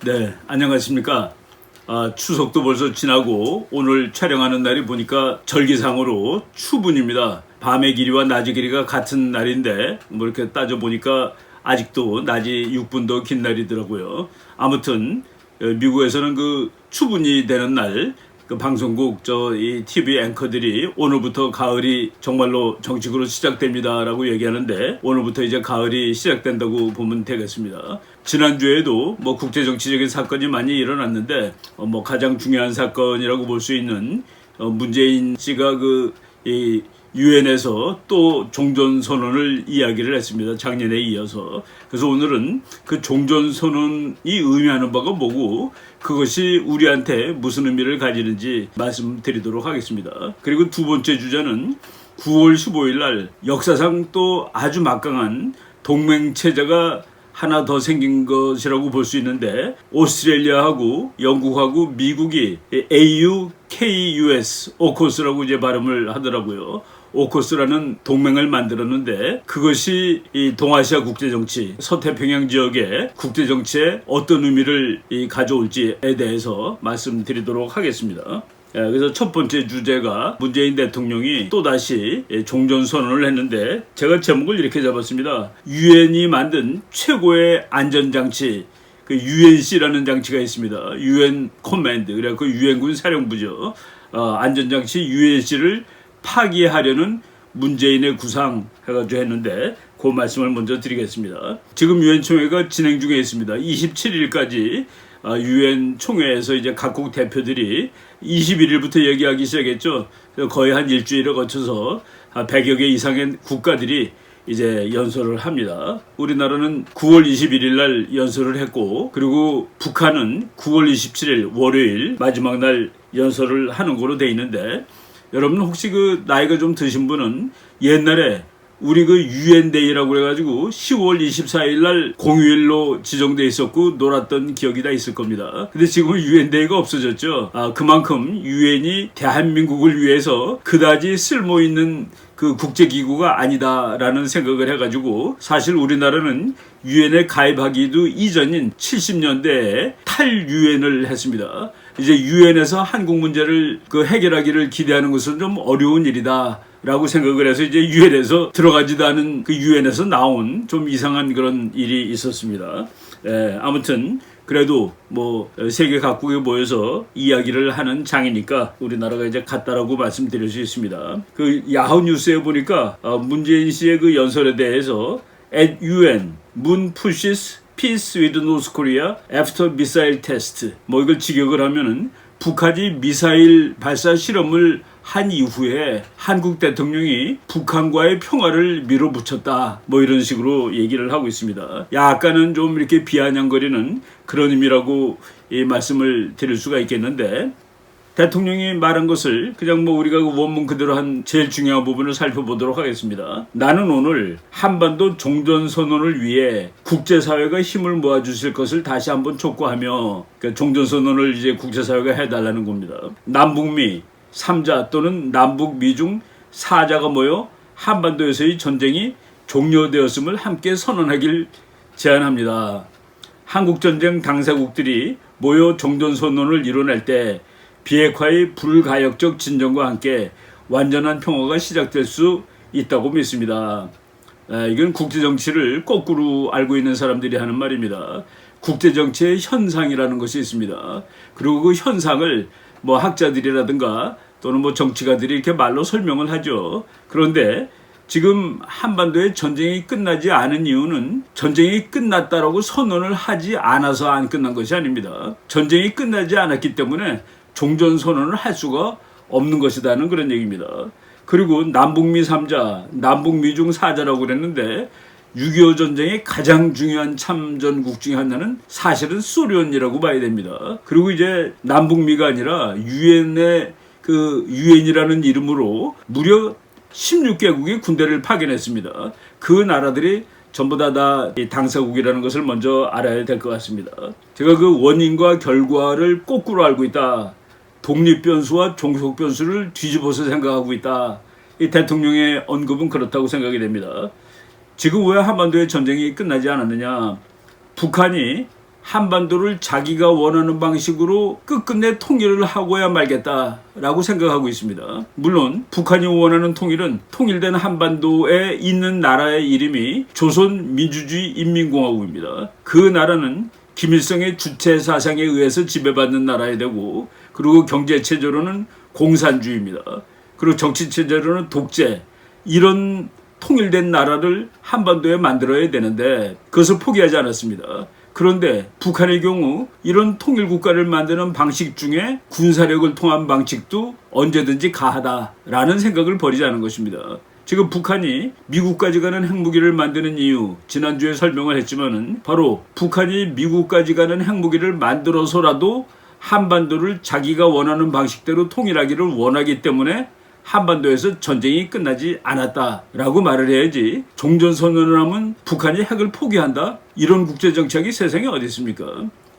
네, 안녕하십니까. 추석도 벌써 지나고 오늘 촬영하는 날이 보니까 절기상으로 추분입니다. 밤의 길이와 낮의 길이가 같은 날인데 뭐 이렇게 따져보니까 아직도 낮이 6분 더 긴 날이더라고요. 아무튼 미국에서는 그 추분이 되는 날 그 방송국 이 TV 앵커들이 오늘부터 가을이 정말로 정식으로 시작됩니다라고 얘기하는데 오늘부터 이제 가을이 시작된다고 보면 되겠습니다. 지난주에도 뭐 국제정치적인 사건이 많이 일어났는데 뭐 가장 중요한 사건이라고 볼 수 있는 문재인 씨가 이 유엔에서 또 종전선언을 이야기를 했습니다. 작년에 이어서. 그래서 오늘은 그 종전선언이 의미하는 바가 뭐고 그것이 우리한테 무슨 의미를 가지는지 말씀드리도록 하겠습니다. 그리고 두 번째 주제는 9월 15일 날 역사상 또 아주 막강한 동맹체제가 하나 더 생긴 것이라고 볼 수 있는데 오스트레일리아하고 영국하고 미국이 AUKUS, 오코스라고 이제 발음을 하더라고요. 오코스라는 동맹을 만들었는데 그것이 이 동아시아 국제정치, 서태평양 지역의 국제정치에 어떤 의미를 가져올지에 대해서 말씀드리도록 하겠습니다. 그래서 첫 번째 주제가 문재인 대통령이 또다시 종전선언을 했는데 제가 제목을 이렇게 잡았습니다. 유엔이 만든 최고의 안전장치, 그 UNC라는 장치가 있습니다. UN 커맨드, 그래 그 유엔군 사령부죠. 안전장치 UNC를 파기하려는 문재인의 구상 해가지고 했는데 그 말씀을 먼저 드리겠습니다. 지금 유엔 총회가 진행 중에 있습니다. 27일까지 유엔 총회에서 이제 각국 대표들이 21일부터 얘기하기 시작했죠. 거의 한 일주일을 거쳐서 100여 개 이상의 국가들이 이제 연설을 합니다. 우리나라는 9월 21일 날 연설을 했고 그리고 북한은 9월 27일 월요일 마지막 날 연설을 하는 거로 돼 있는데 여러분 혹시 그 나이가 좀 드신 분은 옛날에 우리 그 유엔데이라고 그래가지고 10월 24일 날 공휴일로 지정돼 있었고 놀았던 기억이 다 있을 겁니다. 근데 지금은 유엔데이가 없어졌죠. 그만큼 유엔이 대한민국을 위해서 그다지 쓸모있는 그 국제기구가 아니다라는 생각을 해가지고 사실 우리나라는 유엔에 가입하기도 이전인 70년대에 탈유엔을 했습니다. 이제 유엔에서 한국 문제를 해결하기를 기대하는 것은 좀 어려운 일이다. 라고 생각을 해서 이제 유엔에서 들어가지도 않은 그 유엔에서 나온 좀 이상한 그런 일이 있었습니다. 아무튼 그래도 뭐 세계 각국에 모여서 이야기를 하는 장이니까 우리나라가 이제 갔다라고 말씀드릴 수 있습니다. 그 야후 뉴스에 보니까 문재인 씨의 그 연설에 대해서 at UN Moon pushes peace with North Korea after missile test 뭐 이걸 직역을 하면은 북한이 미사일 발사 실험을 한 이후에 한국 대통령이 북한과의 평화를 밀어붙였다 뭐 이런 식으로 얘기를 하고 있습니다. 약간은 좀 이렇게 비아냥거리는 그런 의미라고 말씀을 드릴 수가 있겠는데 대통령이 말한 것을 그냥 뭐 우리가 원문 그대로 한 제일 중요한 부분을 살펴보도록 하겠습니다. 나는 오늘 한반도 종전선언을 위해 국제사회가 힘을 모아주실 것을 다시 한번 촉구하며 그러니까 종전선언을 이제 국제사회가 해달라는 겁니다. 남북미 3자 또는 남북미중 4자가 모여 한반도에서의 전쟁이 종료되었음을 함께 선언하길 제안합니다. 한국전쟁 당사국들이 모여 종전선언을 이뤄낼 때 비핵화의 불가역적 진정과 함께 완전한 평화가 시작될 수 있다고 믿습니다. 이건 국제정치를 거꾸로 알고 있는 사람들이 하는 말입니다. 국제정치의 현상이라는 것이 있습니다. 그리고 그 현상을 뭐 학자들이라든가 또는 뭐 정치가들이 이렇게 말로 설명을 하죠. 그런데 지금 한반도의 전쟁이 끝나지 않은 이유는 전쟁이 끝났다라고 선언을 하지 않아서 안 끝난 것이 아닙니다. 전쟁이 끝나지 않았기 때문에 종전선언을 할 수가 없는 것이다는 그런 얘기입니다. 그리고 남북미 3자, 남북미중 4자라고 그랬는데 6.25 전쟁의 가장 중요한 참전국 중에 하나는 사실은 소련이라고 봐야 됩니다. 그리고 이제 남북미가 아니라 유엔의 그 유엔이라는 이름으로 무려 16개국이 군대를 파견했습니다. 그 나라들이 전부 다 당사국이라는 것을 먼저 알아야 될 것 같습니다. 제가 그 원인과 결과를 거꾸로 알고 있다. 독립변수와 종속변수를 뒤집어서 생각하고 있다. 이 대통령의 언급은 그렇다고 생각이 됩니다. 지금 왜 한반도의 전쟁이 끝나지 않았느냐. 북한이 한반도를 자기가 원하는 방식으로 끝끝내 통일을 하고야 말겠다라고 생각하고 있습니다. 물론 북한이 원하는 통일은 통일된 한반도에 있는 나라의 이름이 조선민주주의인민공화국입니다. 그 나라는 김일성의 주체 사상에 의해서 지배받는 나라야 되고, 그리고 경제체제로는 공산주의입니다. 그리고 정치체제로는 독재, 이런 통일된 나라를 한반도에 만들어야 되는데 그것을 포기하지 않았습니다. 그런데 북한의 경우 이런 통일국가를 만드는 방식 중에 군사력을 통한 방식도 언제든지 가하다라는 생각을 버리지 않은 것입니다. 지금 북한이 미국까지 가는 핵무기를 만드는 이유, 지난주에 설명을 했지만은 바로 북한이 미국까지 가는 핵무기를 만들어서라도 한반도를 자기가 원하는 방식대로 통일하기를 원하기 때문에 한반도에서 전쟁이 끝나지 않았다라고 말을 해야지, 종전선언을 하면 북한이 핵을 포기한다? 이런 국제정책이 세상에 어디 있습니까?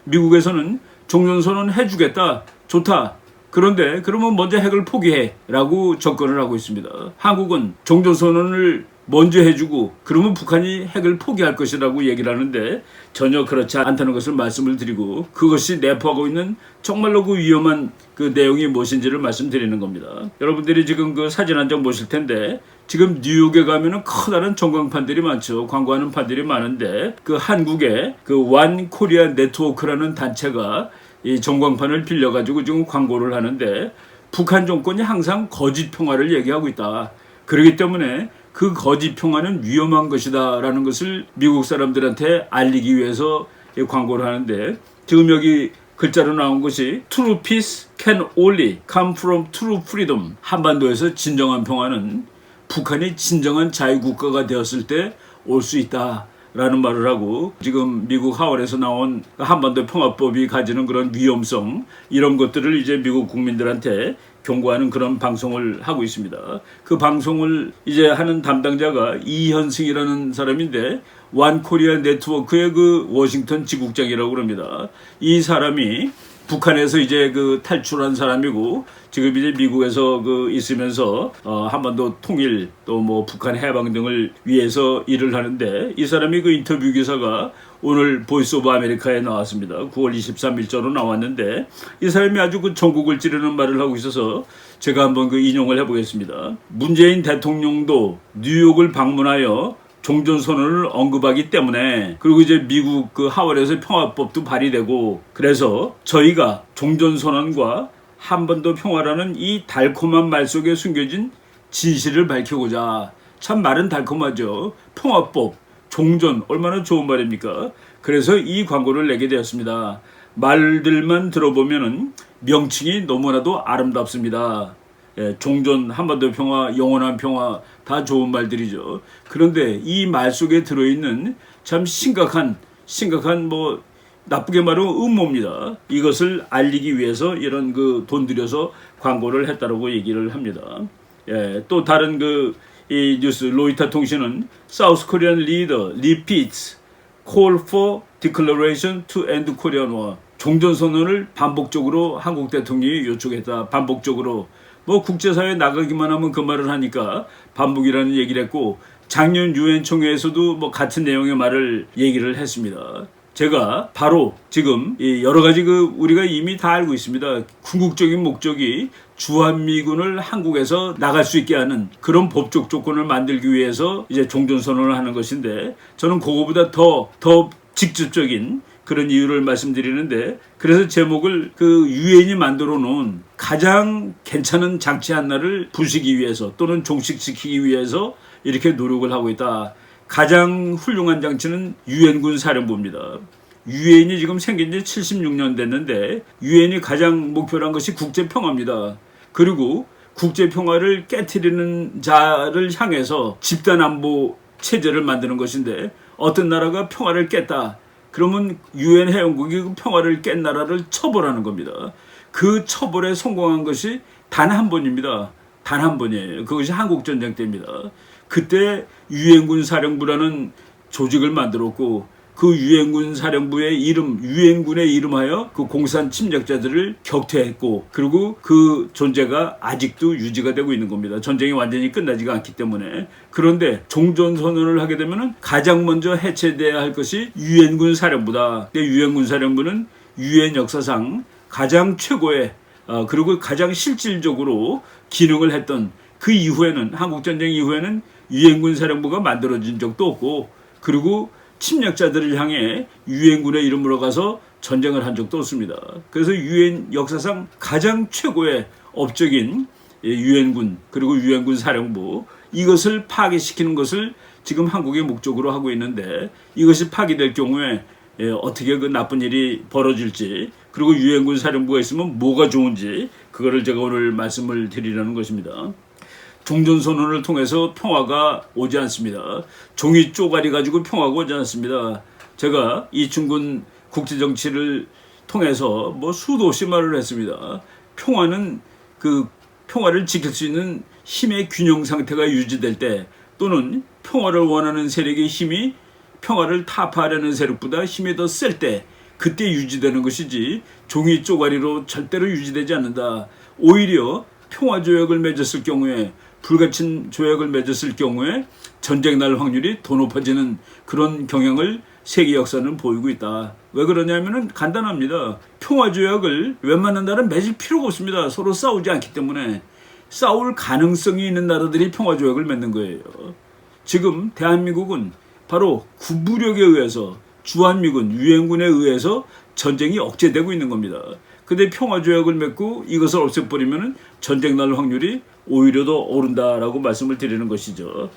미국에서는 종전선언 해주겠다, 좋다, 그런데 그러면 먼저 핵을 포기해 라고 접근을 하고 있습니다. 한국은 종전선언을 먼저 해주고 그러면 북한이 핵을 포기할 것이라고 얘기를 하는데 전혀 그렇지 않다는 것을 말씀을 드리고, 그것이 내포하고 있는 정말로 그 위험한 그 내용이 무엇인지를 말씀드리는 겁니다. 여러분들이 지금 그 사진 한 장 보실 텐데, 지금 뉴욕에 가면은 커다란 전광판들이 많죠. 광고하는 판들이 많은데, 그 한국의 그 원 코리아 네트워크라는 단체가 이 전광판을 빌려가지고 지금 광고를 하는데, 북한 정권이 항상 거짓 평화를 얘기하고 있다. 그렇기 때문에 그 거짓 평화는 위험한 것이다 라는 것을 미국 사람들한테 알리기 위해서 광고를 하는데, 지금 여기 글자로 나온 것이 True peace can only come from true freedom. 한반도에서 진정한 평화는 북한이 진정한 자유국가가 되었을 때 올 수 있다 라는 말을 하고, 지금 미국 하원에서 나온 한반도 평화법이 가지는 그런 위험성, 이런 것들을 이제 미국 국민들한테 경고하는 그런 방송을 하고 있습니다. 그 방송을 이제 하는 담당자가 이현승이라는 사람인데, 원 코리아 네트워크의 그 워싱턴 지국장이라고 그럽니다. 이 사람이 북한에서 이제 그 탈출한 사람이고, 지금 이제 미국에서 그 있으면서 한반도 통일 또 뭐 북한 해방 등을 위해서 일을 하는데, 이 사람이 그 인터뷰 기사가 오늘 보이스 오브 아메리카에 나왔습니다. 9월 23일자로 나왔는데, 이 사람이 아주 그 전국을 찌르는 말을 하고 있어서 제가 한번 그 인용을 해보겠습니다. 문재인 대통령도 뉴욕을 방문하여 종전선언을 언급하기 때문에, 그리고 이제 미국 그 하원에서 평화법도 발의되고, 그래서 저희가 종전선언과 한반도 평화라는 이 달콤한 말 속에 숨겨진 진실을 밝히고자, 참 말은 달콤하죠. 평화법, 종전, 얼마나 좋은 말입니까? 그래서 이 광고를 내게 되었습니다. 말들만 들어보면은 명칭이 너무나도 아름답습니다. 예, 종전, 한반도 평화, 영원한 평화, 다 좋은 말들이죠. 그런데 이 말 속에 들어있는 참 심각한 뭐 나쁘게 말하면 음모입니다. 이것을 알리기 위해서 이런 그 돈 들여서 광고를 했다라고 얘기를 합니다. 예, 또 다른 이 뉴스 로이터 통신은 South Korean leader repeats call for declaration to end Korean war. 종전선언을 반복적으로 한국 대통령이 요청했다. 반복적으로. 뭐 국제사회에 나가기만 하면 그 말을 하니까 반복이라는 얘기를 했고, 작년 유엔 총회에서도 뭐 같은 내용의 말을 얘기를 했습니다. 제가 바로 지금 여러 가지 우리가 이미 다 알고 있습니다. 궁극적인 목적이 주한미군을 한국에서 나갈 수 있게 하는 그런 법적 조건을 만들기 위해서 이제 종전선언을 하는 것인데, 저는 그거보다 더 직접적인 그런 이유를 말씀드리는데, 그래서 제목을 유엔이 만들어 놓은 가장 괜찮은 장치 하나를 부수기 위해서 또는 종식시키기 위해서 이렇게 노력을 하고 있다. 가장 훌륭한 장치는 유엔군 사령부입니다. 유엔이 지금 생긴 지 76년 됐는데, 유엔이 가장 목표로 한 것이 국제평화입니다. 그리고 국제평화를 깨트리는 자를 향해서 집단안보 체제를 만드는 것인데, 어떤 나라가 평화를 깼다. 그러면 유엔 회원국이 그 평화를 깬 나라를 처벌하는 겁니다. 그 처벌에 성공한 것이 단 한 번입니다. 단 한 번이에요. 그것이 한국전쟁 때입니다. 그때 유엔군 사령부라는 조직을 만들었고, 그 유엔군 사령부의 이름, 유엔군의 이름하여 그 공산 침략자들을 격퇴했고, 그리고 그 존재가 아직도 유지가 되고 있는 겁니다. 전쟁이 완전히 끝나지가 않기 때문에. 그런데 종전선언을 하게 되면은 가장 먼저 해체돼야 할 것이 유엔군 사령부다. 근데 유엔군 사령부는 유엔 역사상 가장 최고의 그리고 가장 실질적으로 기능을 했던, 그 이후에는, 한국전쟁 이후에는 유엔군 사령부가 만들어진 적도 없고, 그리고 침략자들을 향해 유엔군의 이름으로 가서 전쟁을 한 적도 없습니다. 그래서 유엔 역사상 가장 최고의 업적인 유엔군, 그리고 유엔군 사령부, 이것을 파괴시키는 것을 지금 한국의 목적으로 하고 있는데, 이것이 파괴될 경우에 어떻게 그 나쁜 일이 벌어질지, 그리고 유엔군 사령부가 있으면 뭐가 좋은지, 그거를 제가 오늘 말씀을 드리려는 것입니다. 종전선언을 통해서 평화가 오지 않습니다. 종이 쪼가리 가지고 평화가 오지 않습니다. 제가 이충군 국제정치를 통해서 뭐 수도 없이 말을 했습니다. 평화는 그 평화를 지킬 수 있는 힘의 균형 상태가 유지될 때, 또는 평화를 원하는 세력의 힘이 평화를 타파하려는 세력보다 힘이 더 셀 때, 그때 유지되는 것이지 종이 쪼가리로 절대로 유지되지 않는다. 오히려 평화조약을 맺었을 경우에, 불가침 조약을 맺었을 경우에 전쟁 날 확률이 더 높아지는 그런 경향을 세계 역사는 보이고 있다. 왜 그러냐면은 간단합니다. 평화조약을 웬만한 나라는 맺을 필요가 없습니다. 서로 싸우지 않기 때문에. 싸울 가능성이 있는 나라들이 평화조약을 맺는 거예요. 지금 대한민국은 바로 구부력에 의해서, 주한미군, 유엔군에 의해서 전쟁이 억제되고 있는 겁니다. 근데 평화조약을 맺고 이것을 없애버리면 전쟁 날 확률이 오히려 더 오른다라고 말씀을 드리는 것이죠.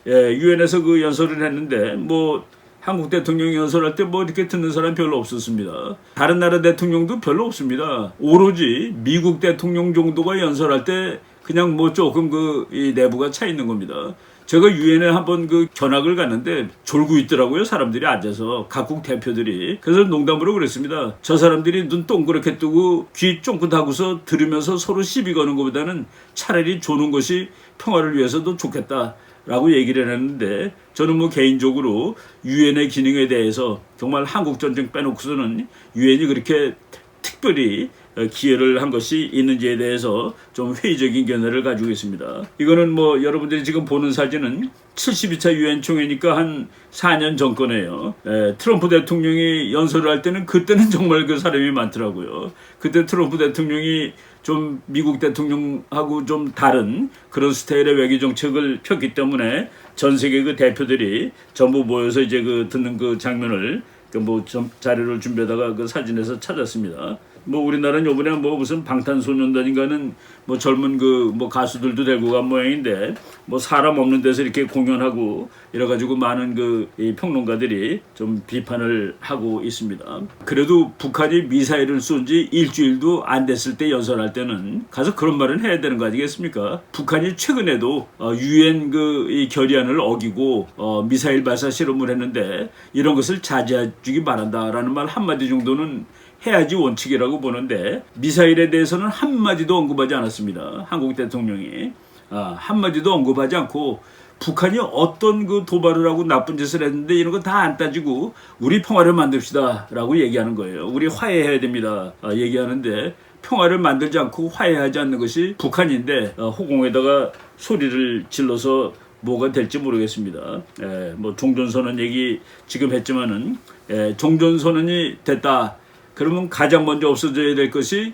유엔에서 그 연설을 했는데, 뭐 한국 대통령이 연설할 때 뭐 이렇게 듣는 사람 별로 없었습니다. 다른 나라 대통령도 별로 없습니다. 오로지 미국 대통령 정도가 연설할 때 그냥 뭐 조금 이 내부가 차 있는 겁니다. 제가 유엔에 한번 그 견학을 갔는데 졸고 있더라고요. 사람들이 앉아서, 각국 대표들이. 그래서 농담으로 그랬습니다. 저 사람들이 눈 동그랗게 뜨고 귀 쫑긋 하고서 들으면서 서로 시비 거는 것보다는 차라리 조는 것이 평화를 위해서도 좋겠다 라고 얘기를 했는데, 저는 뭐 개인적으로 유엔의 기능에 대해서 정말 한국전쟁 빼놓고서는 유엔이 그렇게 특별히 기여를 한 것이 있는지에 대해서 좀 회의적인 견해를 가지고 있습니다. 이거는 뭐 여러분들이 지금 보는 사진은 72차 유엔 총회니까 한 4년 전 거네요. 트럼프 대통령이 연설을 할 때는, 그때는 정말 그 사람이 많더라고요. 그때 트럼프 대통령이 좀 미국 대통령하고 좀 다른 그런 스타일의 외교 정책을 폈기 때문에 전 세계 그 대표들이 전부 모여서 이제 그 듣는 그 장면을 뭐 자료를 준비하다가 그 사진에서 찾았습니다. 뭐 우리나라는 요번에 뭐 무슨 방탄소년단인가는 뭐 젊은 그 뭐 가수들도 데리고 간 모양인데, 뭐 사람 없는 데서 이렇게 공연하고 이래가지고 많은 이 평론가들이 좀 비판을 하고 있습니다. 그래도 북한이 미사일을 쏜 지 일주일도 안 됐을 때 연설할 때는 가서 그런 말은 해야 되는 거 아니겠습니까? 북한이 최근에도 유엔 이 결의안을 어기고 미사일 발사 실험을 했는데, 이런 것을 자제해주기 바란다라는 말 한마디 정도는 해야지 원칙이라고 보는데, 미사일에 대해서는 한마디도 언급하지 않았습니다. 한국 대통령이 한마디도 언급하지 않고, 북한이 어떤 그 도발을 하고 나쁜 짓을 했는데 이런 거 다 안 따지고 우리 평화를 만듭시다 라고 얘기하는 거예요. 우리 화해해야 됩니다 얘기하는데, 평화를 만들지 않고 화해하지 않는 것이 북한인데 호공에다가 소리를 질러서 뭐가 될지 모르겠습니다. 뭐 종전선언 얘기 지금 했지만은, 종전선언이 됐다 그러면 가장 먼저 없어져야 될 것이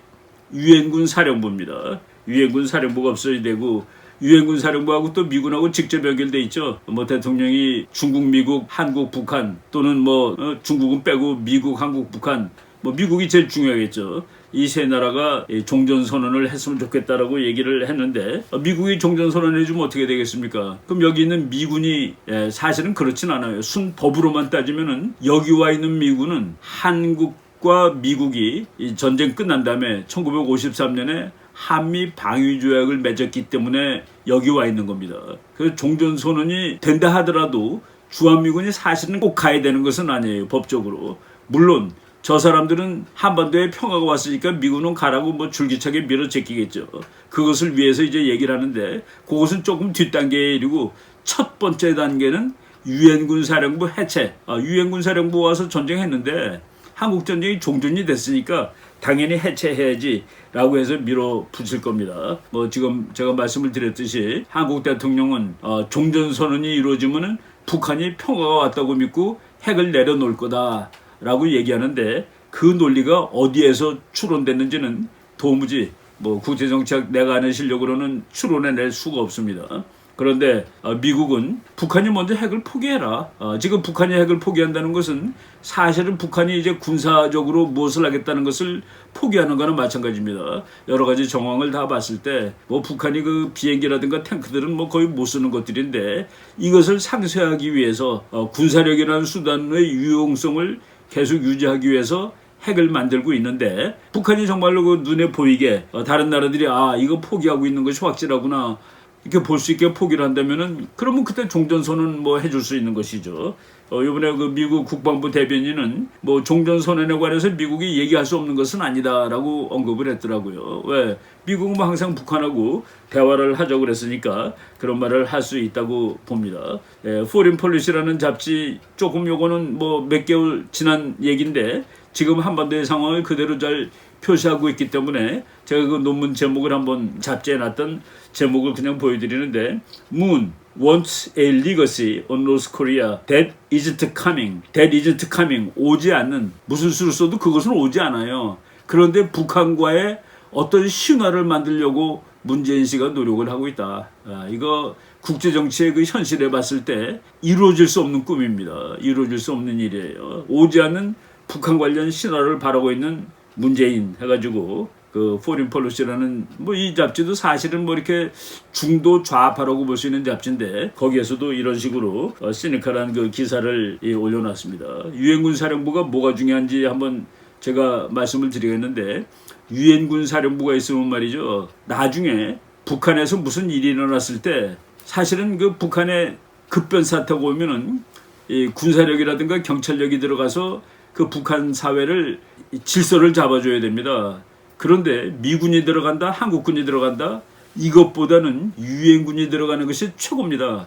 유엔군 사령부입니다. 유엔군 사령부가 없어야 되고, 유엔군 사령부하고 또 미군하고 직접 연결돼 있죠. 뭐 대통령이 중국, 미국, 한국, 북한, 또는 뭐 중국은 빼고 미국, 한국, 북한, 뭐 미국이 제일 중요하겠죠. 이 세 나라가 종전선언을 했으면 좋겠다라고 얘기를 했는데, 미국이 종전선언을 해주면 어떻게 되겠습니까? 그럼 여기 있는 미군이 사실은 그렇진 않아요. 순법으로만 따지면은 여기 와 있는 미군은 한국과 미국이 이 전쟁 끝난 다음에 1953년에 한미 방위조약을 맺었기 때문에 여기 와 있는 겁니다. 그래서 종전선언이 된다 하더라도 주한미군이 사실은 꼭 가야 되는 것은 아니에요, 법적으로. 물론 저 사람들은 한반도에 평화가 왔으니까 미군은 가라고 뭐 줄기차게 밀어제끼겠죠. 그것을 위해서 이제 얘기를 하는데, 그것은 조금 뒷단계의 일이고, 첫 번째 단계는 유엔군 사령부 해체, 유엔군 사령부 와서 전쟁했는데 한국 전쟁이 종전이 됐으니까 당연히 해체해야지라고 해서 밀어붙일 겁니다. 뭐 지금 제가 말씀을 드렸듯이 한국 대통령은 종전 선언이 이루어지면은 북한이 평화가 왔다고 믿고 핵을 내려놓을 거다라고 얘기하는데 그 논리가 어디에서 추론됐는지는 도무지 뭐 국제정치학 내가 아는 실력으로는 추론해낼 수가 없습니다. 그런데 미국은 북한이 먼저 핵을 포기해라. 지금 북한이 핵을 포기한다는 것은 사실은 북한이 이제 군사적으로 무엇을 하겠다는 것을 포기하는 거나 마찬가지입니다. 여러 가지 정황을 다 봤을 때 뭐 북한이 그 비행기라든가 탱크들은 뭐 거의 못 쓰는 것들인데 이것을 상쇄하기 위해서 군사력이라는 수단의 유용성을 계속 유지하기 위해서 핵을 만들고 있는데 북한이 정말로 그 눈에 보이게 다른 나라들이 이거 포기하고 있는 것이 확실하구나 이렇게 볼 수 있게 포기를 한다면은 그러면 그때 종전선언 뭐 해줄 수 있는 것이죠. 이번에 그 미국 국방부 대변인은 뭐 종전선언에 관해서 미국이 얘기할 수 없는 것은 아니다라고 언급을 했더라고요. 왜? 미국은 뭐 항상 북한하고 대화를 하자고 그랬으니까 그런 말을 할 수 있다고 봅니다. Foreign Policy라는 잡지 조금 요거는 뭐 몇 개월 지난 얘기인데 지금 한반도의 상황을 그대로 잘 표시하고 있기 때문에 제가 그 논문 제목을 한번 잡지에 놨던 제목을 그냥 보여드리는데 Moon wants a legacy on North Korea that isn't coming. That isn't coming. 오지 않는. 무슨 수를 써도 그것은 오지 않아요. 그런데 북한과의 어떤 신화를 만들려고 문재인 씨가 노력을 하고 있다. 이거 국제정치의 그 현실에 봤을 때 이루어질 수 없는 꿈입니다. 이루어질 수 없는 일이에요. 오지 않는 북한 관련 신화를 바라고 있는 문재인 해가지고 그 Foreign Policy라는 뭐 이 잡지도 사실은 뭐 이렇게 중도 좌파라고 볼 수 있는 잡지인데 거기에서도 이런 식으로 시니컬한 그 기사를 올려놨습니다. 유엔군 사령부가 뭐가 중요한지 한번 제가 말씀을 드리겠는데 유엔군 사령부가 있으면 말이죠. 나중에 북한에서 무슨 일이 일어났을 때 사실은 그 북한의 급변 사태가 오면은 이 군사력이라든가 경찰력이 들어가서 그 북한 사회를 질서를 잡아줘야 됩니다. 그런데 미군이 들어간다, 한국군이 들어간다, 이것보다는 유엔군이 들어가는 것이 최고입니다.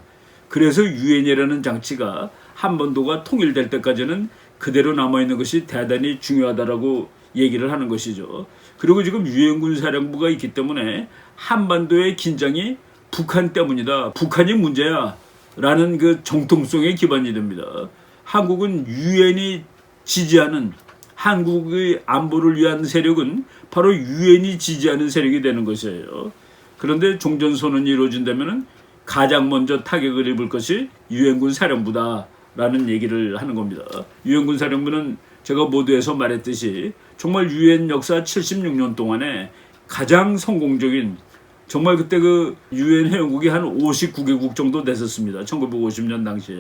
그래서 유엔이라는 장치가 한반도가 통일될 때까지는 그대로 남아있는 것이 대단히 중요하다라고 얘기를 하는 것이죠. 그리고 지금 유엔군 사령부가 있기 때문에 한반도의 긴장이 북한 때문이다. 북한이 문제야. 라는 그 정통성에 기반이 됩니다. 한국은 유엔이 지지하는 한국의 안보를 위한 세력은 바로 유엔이 지지하는 세력이 되는 것이에요. 그런데 종전선언이 이루어진다면 가장 먼저 타격을 입을 것이 유엔군 사령부다라는 얘기를 하는 겁니다. 유엔군 사령부는 제가 모두에서 말했듯이 정말 유엔 역사 76년 동안에 가장 성공적인 정말 그때 그 유엔 회원국이 한 59개국 정도 됐었습니다. 1950년 당시에.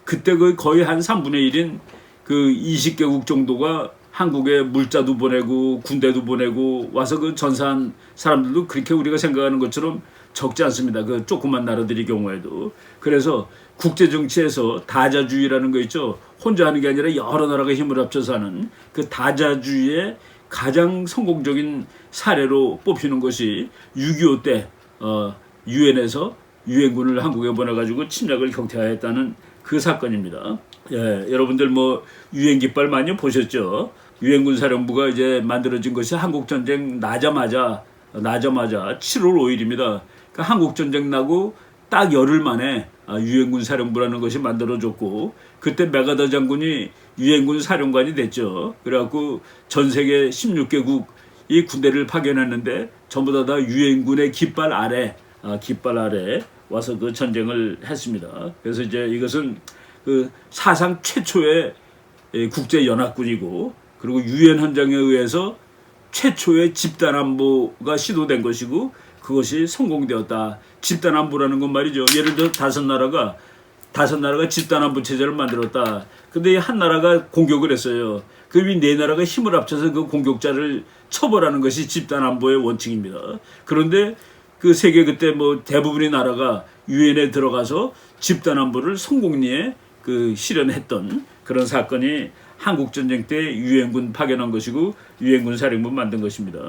그때 그 거의 한 3분의 1인 그 20개국 정도가 한국에 물자도 보내고 군대도 보내고 와서 그 전사한 사람들도 그렇게 우리가 생각하는 것처럼 적지 않습니다. 그 조그만 나라들의 경우에도. 그래서 국제정치에서 다자주의라는 거 있죠. 혼자 하는 게 아니라 여러 나라가 힘을 합쳐서 하는 그 다자주의의 가장 성공적인 사례로 뽑히는 것이 6.25 때 유엔에서 유엔군을 한국에 보내가지고 침략을 경태하였다는 그 사건입니다. 여러분들 뭐 유엔 깃발 많이 보셨죠? 유엔군 사령부가 이제 만들어진 것이 한국전쟁 나자마자 7월 5일입니다. 그러니까 한국전쟁 나고 딱 열흘 만에 유엔군 사령부라는 것이 만들어졌고 그때 메가더 장군이 유엔군 사령관이 됐죠. 그래갖고 전 세계 16개국이 군대를 파견했는데 전부 다 유엔군의 깃발 아래 와서 그 전쟁을 했습니다. 그래서 이제 이것은 그 사상 최초의 국제연합군이고 그리고 유엔 헌장에 의해서 최초의 집단안보가 시도된 것이고 그것이 성공되었다. 집단안보라는 건 말이죠. 예를 들어 다섯 나라가 집단안보 체제를 만들었다. 근데 한 나라가 공격을 했어요. 그 위 네 나라가 힘을 합쳐서 그 공격자를 처벌하는 것이 집단안보의 원칙입니다. 그런데 그 세계 그때 뭐 대부분의 나라가 유엔에 들어가서 집단안보를 성공리에 그 실현했던 그런 사건이 한국전쟁 때 유엔군 파견한 것이고 유엔군 사령부 만든 것입니다.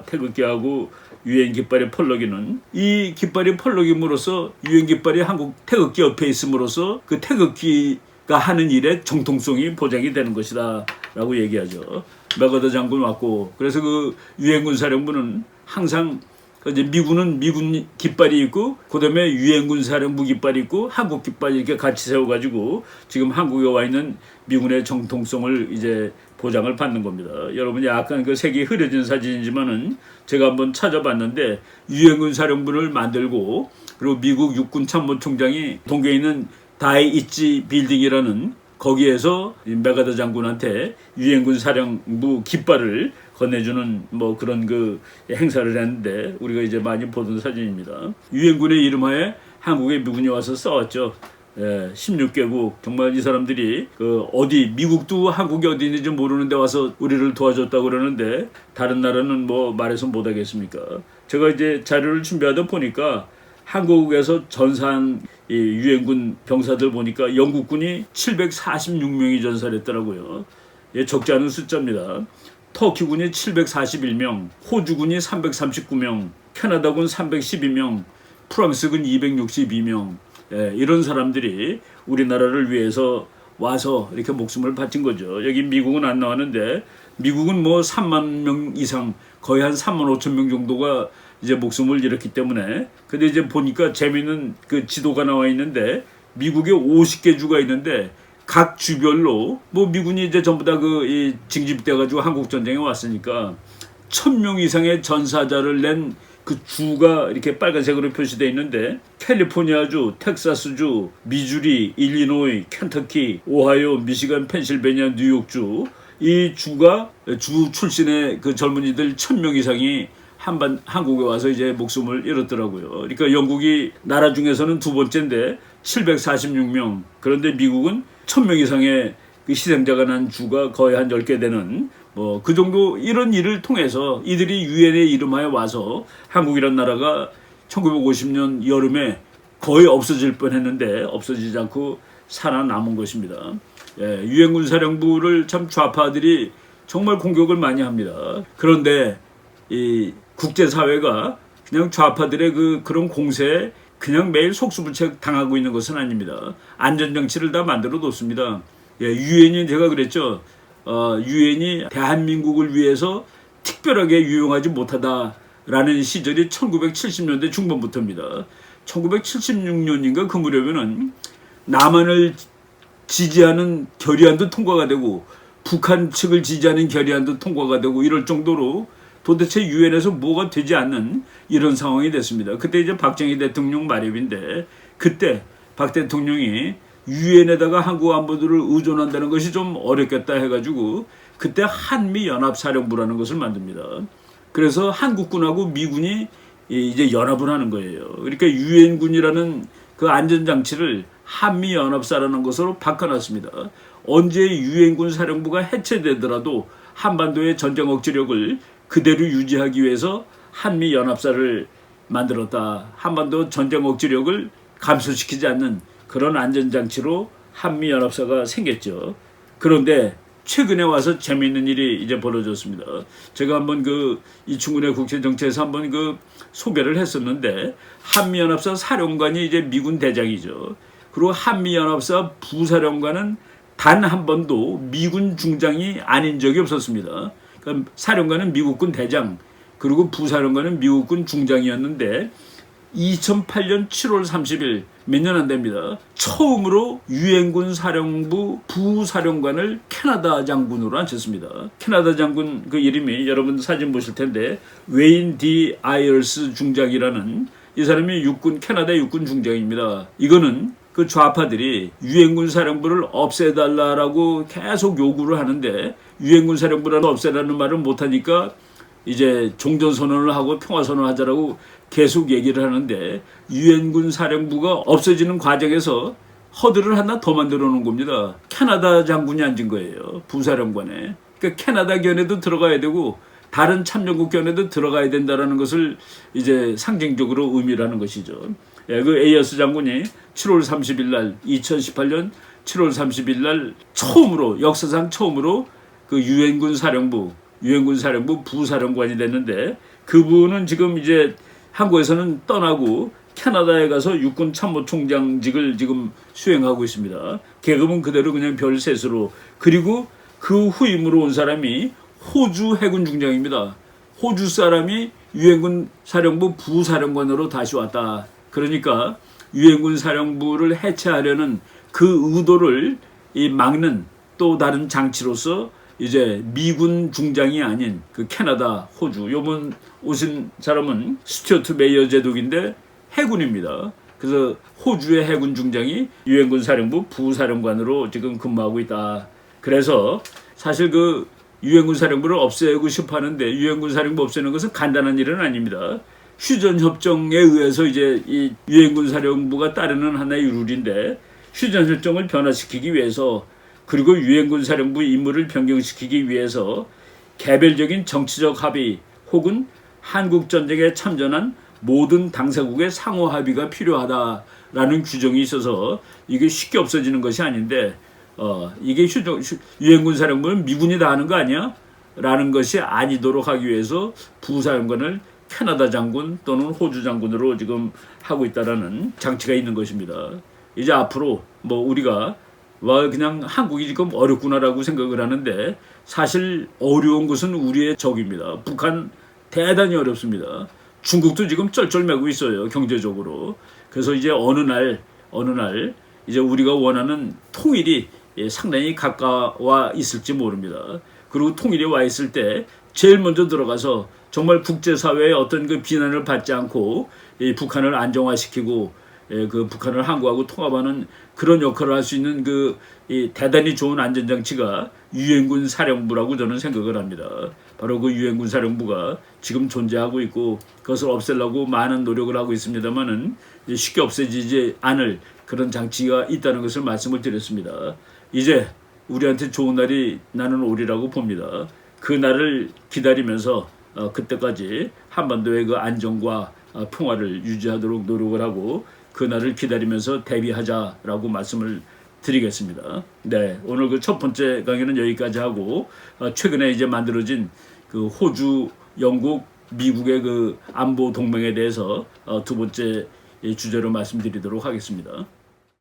태극기하고 유엔 깃발이 펄럭이는 이 깃발이 펄럭임으로써 유엔 깃발이 한국 태극기 옆에 있음으로써 그 태극기가 하는 일의 정통성이 보장이 되는 것이다 라고 얘기하죠. 맥어더 장군 왔고, 그래서 그 유엔군 사령부는 항상 이제 미군은 미군 깃발이 있고, 그다음에 유엔군 사령부 깃발이 있고, 한국 깃발 이렇게 같이 세워가지고 지금 한국에 와 있는 미군의 정통성을 이제 보장을 받는 겁니다. 여러분이 약간 그 색이 흐려진 사진이지만은 제가 한번 찾아봤는데 유엔군 사령부를 만들고, 그리고 미국 육군 참모총장이 동계에 있는 다이이치 빌딩이라는 거기에서 맥아더 장군한테 유엔군 사령부 깃발을 건네주는 뭐 그런 그 행사를 했는데 우리가 이제 많이 보던 사진입니다. 유엔군의 이름하에 한국에 미군이 와서 싸웠죠. 16개국 정말 이 사람들이 그 어디 미국도 한국이 어디 있는지 모르는데 와서 우리를 도와줬다고 그러는데 다른 나라는 뭐 말해서 못하겠습니까? 제가 이제 자료를 준비하다 보니까 한국에서 전사한 이 유엔군 병사들 보니까 영국군이 746명이 전사를 했더라고요. 적지 않은 숫자입니다. 터키군이 741명, 호주군이 339명, 캐나다군 312명, 프랑스군 262명. 이런 사람들이 우리나라를 위해서 와서 이렇게 목숨을 바친 거죠. 여기 미국은 안 나왔는데 미국은 뭐 3만 명 이상, 거의 한 3만 5천 명 정도가 이제 목숨을 잃었기 때문에. 근데 이제 보니까 재미있는 그 지도가 나와 있는데 미국에 50개 주가 있는데 각 주별로 뭐 미군이 이제 전부 다 그 징집돼 가지고 한국 전쟁에 왔으니까 1,000명 이상의 전사자를 낸 그 주가 이렇게 빨간색으로 표시되어 있는데 캘리포니아주, 텍사스주, 미주리, 일리노이, 켄터키, 오하이오, 미시간, 펜실베니아, 뉴욕주, 이 주가 주 출신의 그 젊은이들 1,000명 이상이 한국에 와서 이제 목숨을 잃었더라고요. 그러니까 영국이 나라 중에서는 두 번째인데 746명. 그런데 미국은 1,000명 이상의 그 희생자가 난 주가 거의 한 10개 되는 뭐 그 정도 이런 일을 통해서 이들이 유엔의 이름하에 와서 한국이란 나라가 1950년 여름에 거의 없어질 뻔했는데 없어지지 않고 살아남은 것입니다. 유엔군 사령부를 참 좌파들이 정말 공격을 많이 합니다. 그런데 이 국제사회가 그냥 좌파들의 그런 공세에 그냥 매일 속수무책 당하고 있는 것은 아닙니다. 안전장치를 다 만들어 놓습니다. 유엔이 제가 그랬죠. 유엔이 대한민국을 위해서 특별하게 유용하지 못하다라는 시절이 1970년대 중반부터입니다. 1976년인가 그 무렵에는 남한을 지지하는 결의안도 통과가 되고 북한 측을 지지하는 결의안도 통과가 되고 이럴 정도로 도대체 유엔에서 뭐가 되지 않는 이런 상황이 됐습니다. 그때 이제 박정희 대통령 말입인데 그때 박 대통령이 유엔에다가 한국 안보들을 의존한다는 것이 좀 어렵겠다 해가지고 그때 한미연합사령부라는 것을 만듭니다. 그래서 한국군하고 미군이 이제 연합을 하는 거예요. 그러니까 유엔군이라는 그 안전장치를 한미연합사라는 것으로 바꿔놨습니다. 언제 유엔군 사령부가 해체되더라도 한반도의 전쟁 억지력을 그대로 유지하기 위해서 한미연합사를 만들었다. 한반도 전쟁 억지력을 감소시키지 않는 그런 안전장치로 한미연합사가 생겼죠. 그런데 최근에 와서 재미있는 일이 이제 벌어졌습니다. 제가 한번 이충근의 국제정치에서 한번 소개를 했었는데 한미연합사 사령관이 이제 미군 대장이죠. 그리고 한미연합사 부사령관은 단 한 번도 미군 중장이 아닌 적이 없었습니다. 그러니까 사령관은 미국군 대장, 그리고 부사령관은 미국군 중장이었는데 2008년 7월 30일 몇 년 안 됩니다. 처음으로 유엔군 사령부 부사령관을 캐나다 장군으로 앉혔습니다. 캐나다 장군 그 이름이 여러분 사진 보실 텐데 웨인 디 아이얼스 중장이라는 이 사람이 캐나다 육군 중장입니다. 이거는 그 좌파들이 유엔군 사령부를 없애달라고 계속 요구를 하는데 유엔군 사령부를 없애라는 말을 못하니까 이제 종전선언을 하고 평화선언을 하자라고 계속 얘기를 하는데 유엔군 사령부가 없어지는 과정에서 허들을 하나 더 만들어 놓은 겁니다. 캐나다 장군이 앉은 거예요. 부사령관에. 그러니까 캐나다 견해도 들어가야 되고 다른 참여국 견해도 들어가야 된다는 것을 이제 상징적으로 의미를 하는 것이죠. 그 에이어스 장군이 7월 30일 날 2018년 7월 30일 날 역사상 처음으로 그 유엔군 사령부 부사령관이 됐는데 그분은 지금 이제 한국에서는 떠나고 캐나다에 가서 육군 참모총장직을 지금 수행하고 있습니다. 계급은 그대로 그냥 별셋으로. 그리고 그 후임으로 온 사람이 호주 해군 중장입니다. 호주 사람이 유엔군 사령부 부사령관으로 다시 왔다. 그러니까 유엔군 사령부를 해체하려는 그 의도를 막는 또 다른 장치로서 이제 미군 중장이 아닌 그 캐나다, 호주, 요번 오신 사람은 스튜어트 메이어 제독인데 해군입니다. 그래서 호주의 해군 중장이 유엔군 사령부 부사령관으로 지금 근무하고 있다. 그래서 사실 그 유엔군 사령부를 없애고 싶어 하는데 유엔군 사령부 없애는 것은 간단한 일은 아닙니다. 휴전 협정에 의해서 이제 이 유엔군 사령부가 따르는 하나의 룰인데 휴전 협정을 변화시키기 위해서 그리고 유엔군 사령부 임무를 변경시키기 위해서 개별적인 정치적 합의 혹은 한국 전쟁에 참전한 모든 당사국의 상호 합의가 필요하다라는 규정이 있어서 이게 쉽게 없어지는 것이 아닌데 이게 유엔군 사령부는 미군이 다 하는 거 아니야? 라는 것이 아니도록 하기 위해서 부사령관을 캐나다 장군 또는 호주 장군으로 지금 하고 있다라는 장치가 있는 것입니다. 이제 앞으로 뭐 우리가 그냥 한국이 지금 어렵구나라고 생각을 하는데 사실 어려운 것은 우리의 적입니다. 북한 대단히 어렵습니다. 중국도 지금 쩔쩔매고 있어요, 경제적으로. 그래서 이제 어느 날 이제 우리가 원하는 통일이 상당히 가까워 있을지 모릅니다. 그리고 통일이 와 있을 때 제일 먼저 들어가서 정말 국제사회의 어떤 그 비난을 받지 않고 북한을 안정화시키고 그 북한을 한국하고 통합하는 그런 역할을 할 수 있는 그 대단히 좋은 안전장치가 유엔군 사령부라고 저는 생각을 합니다. 바로 그 유엔군 사령부가 지금 존재하고 있고 그것을 없애려고 많은 노력을 하고 있습니다만은 쉽게 없애지지 않을 그런 장치가 있다는 것을 말씀을 드렸습니다. 이제 우리한테 좋은 날이 나는 오리라고 봅니다. 그 날을 기다리면서 그때까지 한반도의 그 안정과 평화를 유지하도록 노력을 하고 그 날을 기다리면서 대비하자라고 말씀을 드리겠습니다. 네, 오늘 그 첫 번째 강의는 여기까지 하고 최근에 이제 만들어진 그 호주, 영국, 미국의 그 안보 동맹에 대해서 두 번째 주제로 말씀드리도록 하겠습니다.